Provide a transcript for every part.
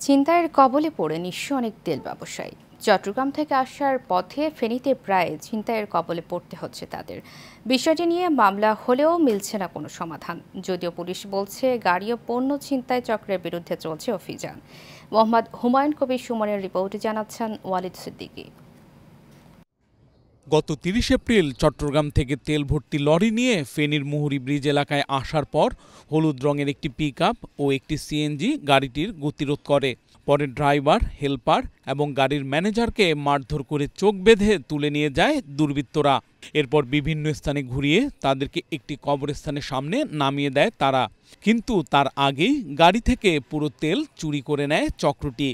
ছিনতাইয়ের কবলে পড়ে নিঃস্ব অনেক তেল ব্যবসায়ী। চট্টগ্রাম থেকে আসার পথে ফেনীতে প্রায় ছিনতাইয়ের কবলে পড়তে হচ্ছে তাদের। বিষয়টি নিয়ে মামলা হলেও মিলছে না কোনো সমাধান। যদিও পুলিশ বলছে গাড়ি ও পণ্য ছিনতাই চক্রের বিরুদ্ধে চলছে অভিযান। মোহাম্মদ হুমায়ুন কবির সুমনের রিপোর্টে জানাচ্ছেন ওয়ালিদ সিদ্দিকী। গত ৩০ এপ্রিল চট্টগ্রাম থেকে তেল ভর্তি লরি নিয়ে ফেনীর মুহুরী ব্রিজ এলাকায় আসার পর হলুদ রঙের একটি পিকআপ ও একটি সিএনজি গাড়িটির গতিরোধ করে। পরে ড্রাইভার, হেলপার এবং গাড়ির ম্যানেজারকে মারধর করে চোখ বেঁধে তুলে নিয়ে যায় দুর্বৃত্তরা। এরপর বিভিন্ন স্থানে ঘুরিয়ে তাদেরকে একটি কবরস্থানের সামনে নামিয়ে দেয় তারা। কিন্তু তার আগেই গাড়ি থেকে পুরো তেল চুরি করে নেয় চক্রটি।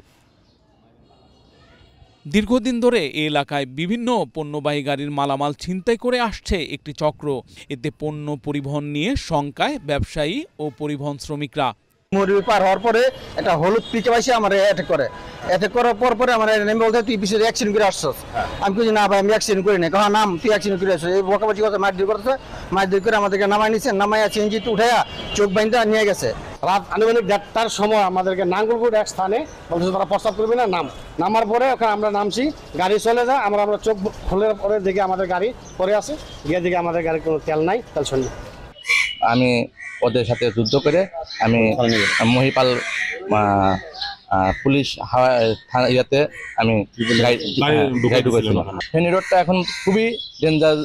দীর্ঘদিন ধরে এই এলাকায় বিভিন্ন পণ্যবাহী গাড়ির মালামাল ছিনতাই করে আসছে একটি চক্র। এতে পণ্য পরিবহন নিয়ে শঙ্কায় ব্যবসায়ী ও পরিবহন শ্রমিকরা। মুহুরী পার হওয়ার পরে একটা হলুদ পিকআপ এসে আমার অ্যাটাক করার পরে আমার নেমে বলতে তুই বিষয়ে অ্যাক্সিডেন্ট করে আসছস। আমি কিছু না ভাই, আমি অ্যাক্সিডেন্ট করি না। হ্যাঁ নাম, তুই অ্যাক্সিডেন্ট করে আসছিস। এই বকাবকি কথা মারধর করতেছে, মারধর করে আমাদেরকে নামাই নিচ্ছে, নামাইয়া সিএনজিতে উঠাইয়া চোখ বাইন্দা নিয়ে গেছে। রাত আনুমানিক ১:৩০টার সময় আমাদেরকে নাঙ্গলপুর এক স্থানে বলছে তারা প্রস্তাব করবে না, নামার পরে ওখানে আমরা নামছি, গাড়ি চলে যায়। আমরা চোখ খোলার পরে দেখি আমাদের গাড়ি পরে আছে, গিয়ে দেখি আমাদের গাড়ির কোনো তেল নাই, তেল শূন্য। আমি ওদের সাথে যুদ্ধ করে আমি মহিপাল পুলিশ ইয়াতে আমি গাড়ি ঢুকেছিলাম। ফেনী রোডটা এখন খুবই ডেঞ্জার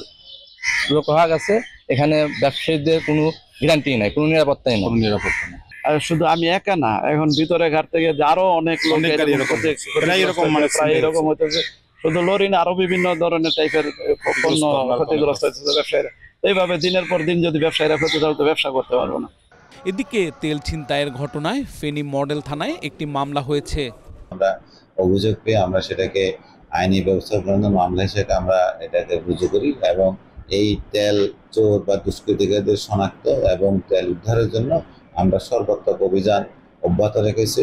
হয়ে গেছে। এখানে ব্যবসায়ীদের কোনো গ্যারান্টি নাই, কোনো নিরাপত্তাই নাই। আর শুধু আমি একা না, এখন ভিতরে ঘাট থেকে আরো অনেক লোক এরকম হতেছে। শুধু লরি না, আরো বিভিন্ন ধরনের টাইপের পণ্য ক্ষতিগ্রস্ত হচ্ছে ব্যবসায়ীরা। এইভাবে দিনের পর দিন যদি ব্যবসায়ীরা ক্ষতি তো ব্যবসা করতে পারবো না। এদিকে তেল ছিনতাইয়ের ঘটনায় ফেনী মডেল থানায় একটি মামলা হয়েছে। আমরা অভিযোগ পেয়ে আমরা সেটাকে আইনি ব্যবস্থা গ্রহণের মামলা হিসেবে আমরা এটাকে রুজু করি এবং এই তেল চোর বা দুষ্কৃতিকারীদের শনাক্ত এবং তেল উদ্ধারের জন্য আমরা সর্বাত্মক অভিযান অব্যাহত রেখেছি।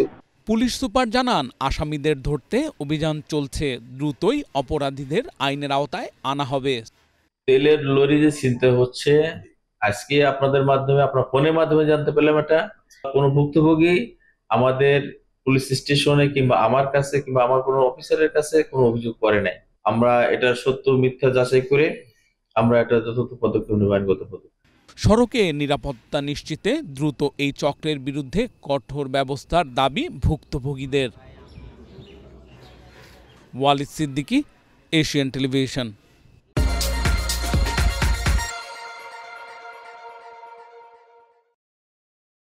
পুলিশ সুপার জানান, আসামিদের ধরতে অভিযান চলছে, দ্রুতই অপরাধীদের আইনের আওতায় আনা হবে। তেলের লরি যে ছিনতাই হচ্ছে, আজকে আপনাদের মাধ্যমে, আপনার ফোনের মাধ্যমে জানতে পারলাম এটা কোনো ভুক্তভোগী আমাদের পুলিশ স্টেশনে কিংবা আমার কাছে কিংবা আমার কোনো অফিসারের কাছে কোনো অভিযোগ করে নাই। আমরা এটা সত্য মিথ্যা যাচাই করে আমরা এটা যথাযথ পদক্ষেপ নেব, আইনগত পদক্ষেপ। সড়কে নিরাপত্তা নিশ্চিতে দ্রুত এই চক্রের বিরুদ্ধে কঠোর ব্যবস্থার দাবি ভুক্তভোগীদের। Walid Siddiqui, Asian television.